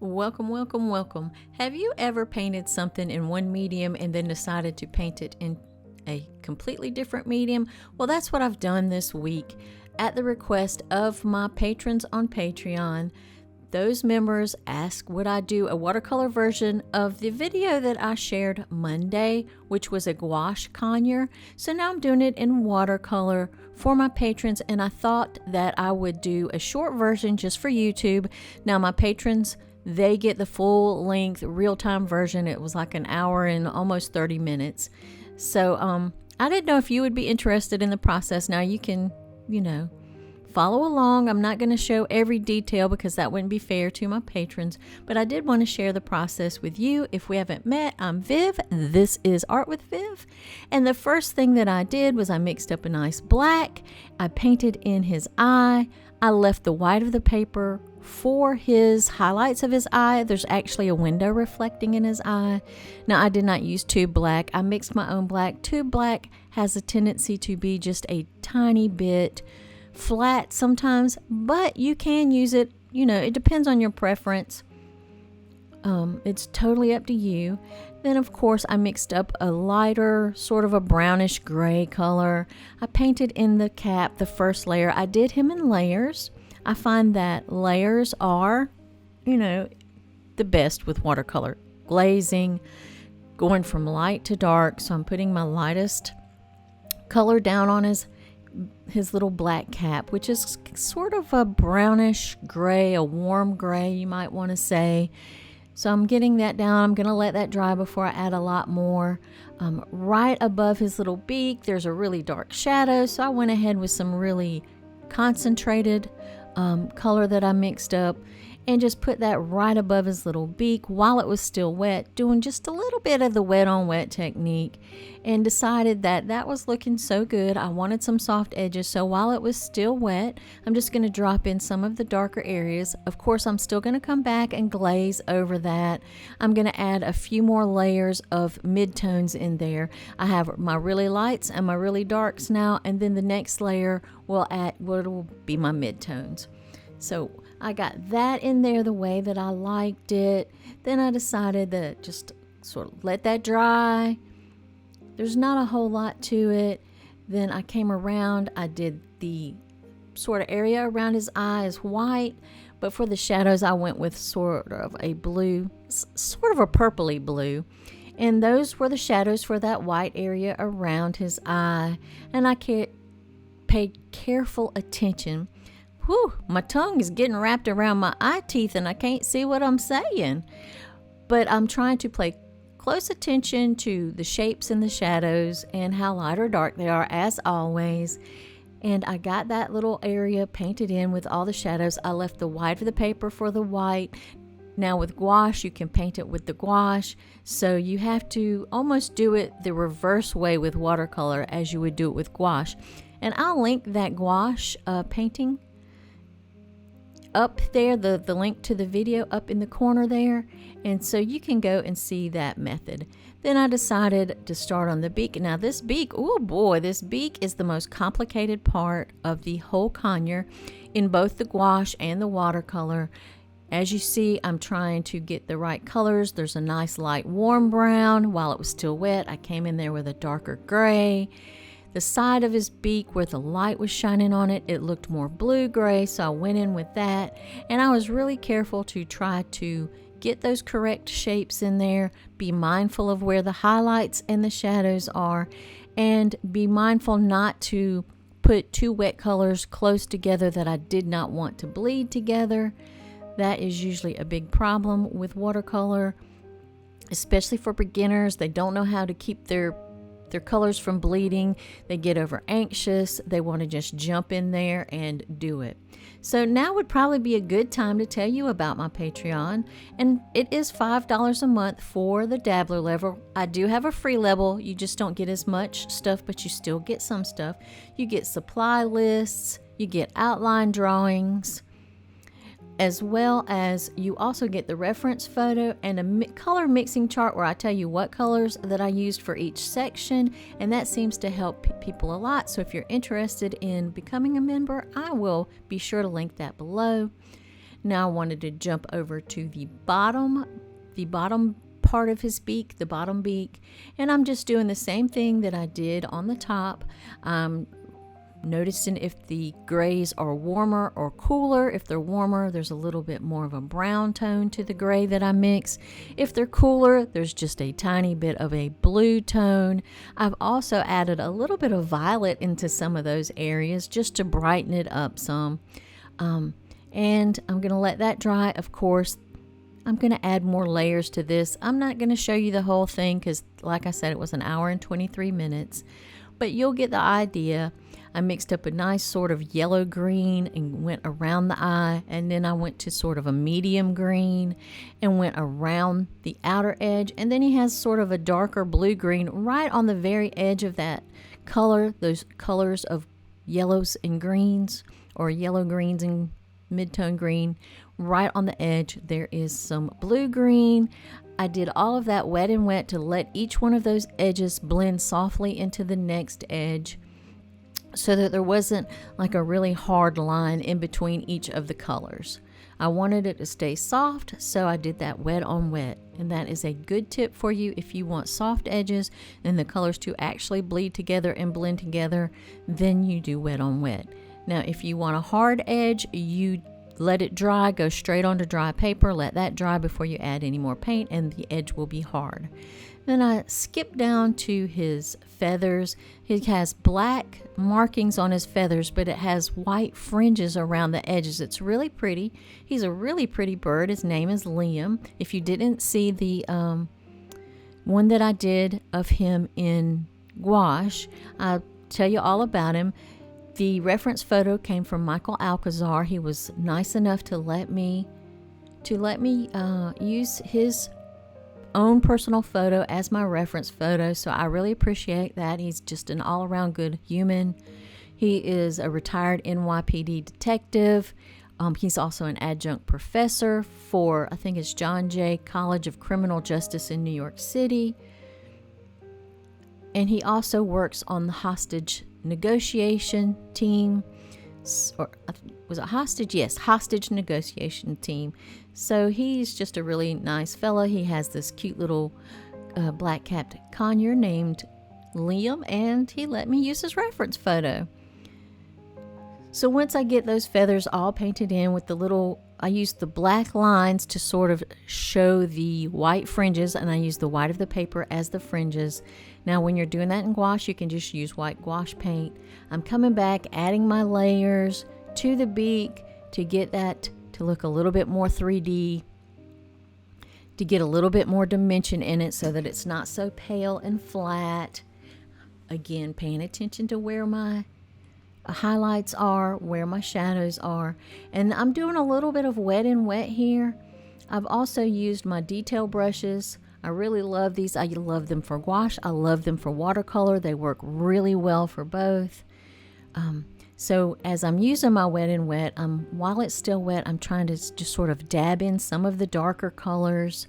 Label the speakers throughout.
Speaker 1: Welcome, welcome, welcome. Have you ever painted something in one medium and then decided to paint it in a completely different medium? Well, that's what I've done this week at the request of my patrons on Patreon. Those members asked would I do a watercolor version of the video that I shared Monday, which was a gouache conure. So now I'm doing it in watercolor for my patrons, and I thought that I would do a short version just for YouTube. Now my patrons, they get the full length real-time version. It was like an hour and almost 30 minutes. So I didn't know if you would be interested in the process. Now you can, follow along. I'm not going to show every detail because that wouldn't be fair to my patrons, but I did want to share the process with you. If we haven't met, I'm Viv. This is Art with Viv. And the first thing that I did was I mixed up a nice black. I painted in his eye. I left the white of the paper for his highlights of his eye. There's actually a window reflecting in his eye. Now, I did not use tube black. I mixed my own black. Tube black has a tendency to be just a tiny bit flat sometimes, but you can use it. It depends on your preference. It's totally up to you. Then, of course, I mixed up a lighter, sort of a brownish gray color. I painted in the cap, the first layer. I did him in layers. I find that layers are, the best with watercolor. Glazing, going from light to dark. So I'm putting my lightest color down on his little black cap, which is sort of a brownish gray, a warm gray, you might want to say. So I'm getting that down. I'm going to let that dry before I add a lot more. Right above his little beak, there's a really dark shadow. So I went ahead with some really concentrated color that I mixed up and just put that right above his little beak while it was still wet, doing just a little bit of the wet on wet technique, and decided that that was looking so good. I wanted some soft edges, so while it was still wet, I'm just going to drop in some of the darker areas. Of course, I'm still going to come back and glaze over that. I'm going to add a few more layers of midtones in there. I have my really lights and my really darks now, and then the next layer will be my midtones. So I got that in there the way that I liked it. Then I decided to just sort of let that dry. There's not a whole lot to it. Then I came around. I did the sort of area around his eye is white, but for the shadows I went with sort of a blue, sort of a purpley blue. And those were the shadows for that white area around his eye. And I paid careful attention. Whew, my tongue is getting wrapped around my eye teeth and I can't see what I'm saying. But I'm trying to pay close attention to the shapes and the shadows and how light or dark they are, as always. And I got that little area painted in with all the shadows. I left the white of the paper for the white. Now with gouache, you can paint it with the gouache. So you have to almost do it the reverse way with watercolor as you would do it with gouache. And I'll link that gouache painting up there, the link to the video up in the corner there, and so you can go and see that method. Then I decided to start on the beak. Now this beak, oh boy, this beak is the most complicated part of the whole conure in both the gouache and the watercolor. As you see, I'm trying to get the right colors. There's a nice light warm brown. While it was still wet, I came in there with a darker gray. The side of his beak where the light was shining on it, it looked more blue-gray, so I went in with that. And I was really careful to try to get those correct shapes in there, be mindful of where the highlights and the shadows are, and be mindful not to put two wet colors close together that I did not want to bleed together. That is usually a big problem with watercolor, especially for beginners. They don't know how to keep their colors from bleeding. They get over anxious. They want to just jump in there and do it. So now would probably be a good time to tell you about my Patreon. And it is $5 a month for the dabbler level. I do have a free level. You just don't get as much stuff, but you still get some stuff. You get supply lists. You get outline drawings. as well as you also get the reference photo and a color mixing chart where I tell you what colors that I used for each section, and that seems to help people a lot. So if you're interested in becoming a member, I will be sure to link that below. Now I wanted to jump over to the bottom part of his beak, the bottom beak, and I'm just doing the same thing that I did on the top. Noticing if the grays are warmer or cooler. If they're warmer, there's a little bit more of a brown tone to the gray that I mix. If they're cooler, there's just a tiny bit of a blue tone. I've also added a little bit of violet into some of those areas just to brighten it up some. And I'm going to let that dry. Of course, I'm going to add more layers to this. I'm not going to show you the whole thing because, like I said, it was an hour and 23 minutes. But you'll get the idea. I mixed up a nice sort of yellow green and went around the eye, and then I went to sort of a medium green and went around the outer edge, and then he has sort of a darker blue green right on the very edge of that color, those colors of yellows and greens, or yellow greens and mid-tone green. Right on the edge there is some blue green. I did all of that wet and wet to let each one of those edges blend softly into the next edge, so that there wasn't like a really hard line in between each of the colors. I wanted it to stay soft, so I did that wet on wet. And that is a good tip for you if you want soft edges and the colors to actually bleed together and blend together, then you do wet on wet. Now, if you want a hard edge, you let it dry, go straight onto dry paper, let that dry before you add any more paint, and the edge will be hard. Then I skip down to his feathers. He has black markings on his feathers, but it has white fringes around the edges. It's really pretty. He's a really pretty bird. His name is Liam. If you didn't see the one that I did of him in gouache, I'll tell you all about him. The reference photo came from Michael Alcazar. He was nice enough to let me use his own personal photo as my reference photo, so I really appreciate that. He's just an all-around good human. He is a retired NYPD detective. He's also an adjunct professor for, I think it's John Jay College of Criminal Justice in New York City. And he also works on the hostage negotiation team. Or was it hostage? Yes, hostage negotiation team. So he's just a really nice fella. He has this cute little black-capped conure named Liam, and he let me use his reference photo. So once I get those feathers all painted in with the little, I use the black lines to sort of show the white fringes, and I use the white of the paper as the fringes. Now when you're doing that in gouache, you can just use white gouache paint. I'm coming back, adding my layers to the beak to get that to look a little bit more 3D, to get a little bit more dimension in it so that it's not so pale and flat. Again, paying attention to where my highlights are, where my shadows are. And I'm doing a little bit of wet and wet here. I've also used my detail brushes. I really love these. I love them for gouache. I love them for watercolor. They work really well for both. So as I'm using my wet and wet, while it's still wet, I'm trying to just sort of dab in some of the darker colors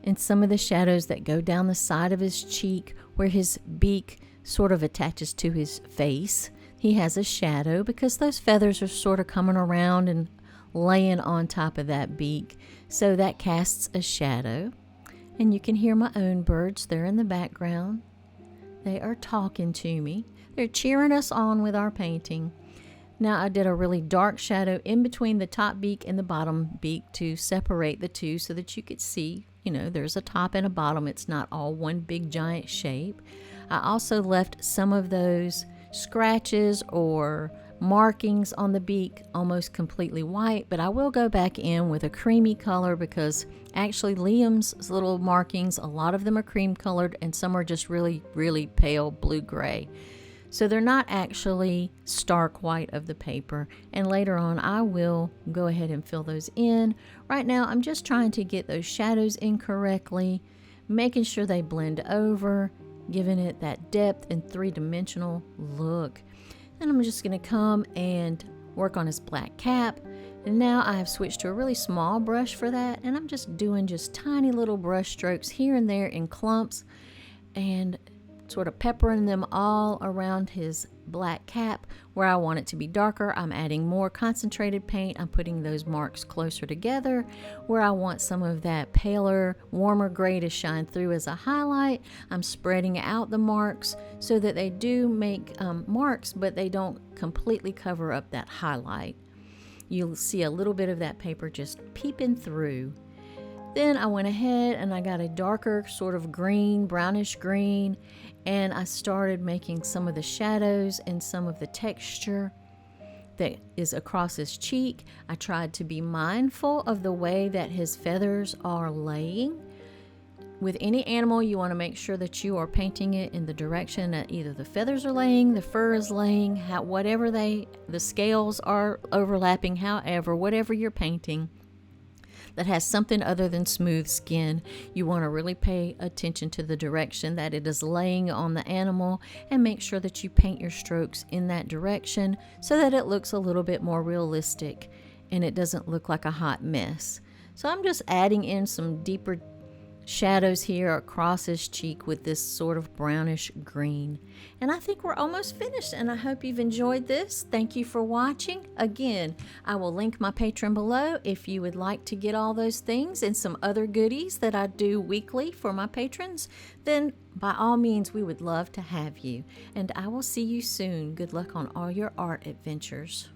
Speaker 1: and some of the shadows that go down the side of his cheek where his beak sort of attaches to his face. He has a shadow because those feathers are sort of coming around and laying on top of that beak. So that casts a shadow. And you can hear my own birds. They're in the background. They are talking to me. They're cheering us on with our painting. Now I did a really dark shadow in between the top beak and the bottom beak to separate the two so that you could see, there's a top and a bottom. It's not all one big giant shape. I also left some of those scratches or markings on the beak almost completely white, but I will go back in with a creamy color because actually Liam's little markings, a lot of them are cream colored and some are just really, really pale blue-gray. So they're not actually stark white of the paper, and later on I will go ahead and fill those in. Right now I'm just trying to get those shadows in correctly, making sure they blend over, giving it that depth and three-dimensional look. Then I'm just going to come and work on his black cap. And now I have switched to a really small brush for that, and I'm just doing just tiny little brush strokes here and there in clumps and sort of peppering them all around his black cap. Where I want it to be darker, I'm adding more concentrated paint. I'm putting those marks closer together. Where I want some of that paler, warmer gray to shine through as a highlight, I'm spreading out the marks so that they do make marks, but they don't completely cover up that highlight. You'll see a little bit of that paper just peeping through. Then I went ahead and I got a darker sort of green, brownish green, and I started making some of the shadows and some of the texture that is across his cheek. I tried to be mindful of the way that his feathers are laying. With any animal, you want to make sure that you are painting it in the direction that either the feathers are laying, the fur is laying, whatever the scales are overlapping, however, whatever you're painting that has something other than smooth skin, you want to really pay attention to the direction that it is laying on the animal and make sure that you paint your strokes in that direction so that it looks a little bit more realistic and it doesn't look like a hot mess. So I'm just adding in some deeper shadows here across his cheek with this sort of brownish green. And I think we're almost finished, and I hope you've enjoyed this. Thank you for watching. Again, I will link my Patreon below if you would like to get all those things and some other goodies that I do weekly for my patrons. Then by all means, we would love to have you. And I will see you soon. Good luck on all your art adventures.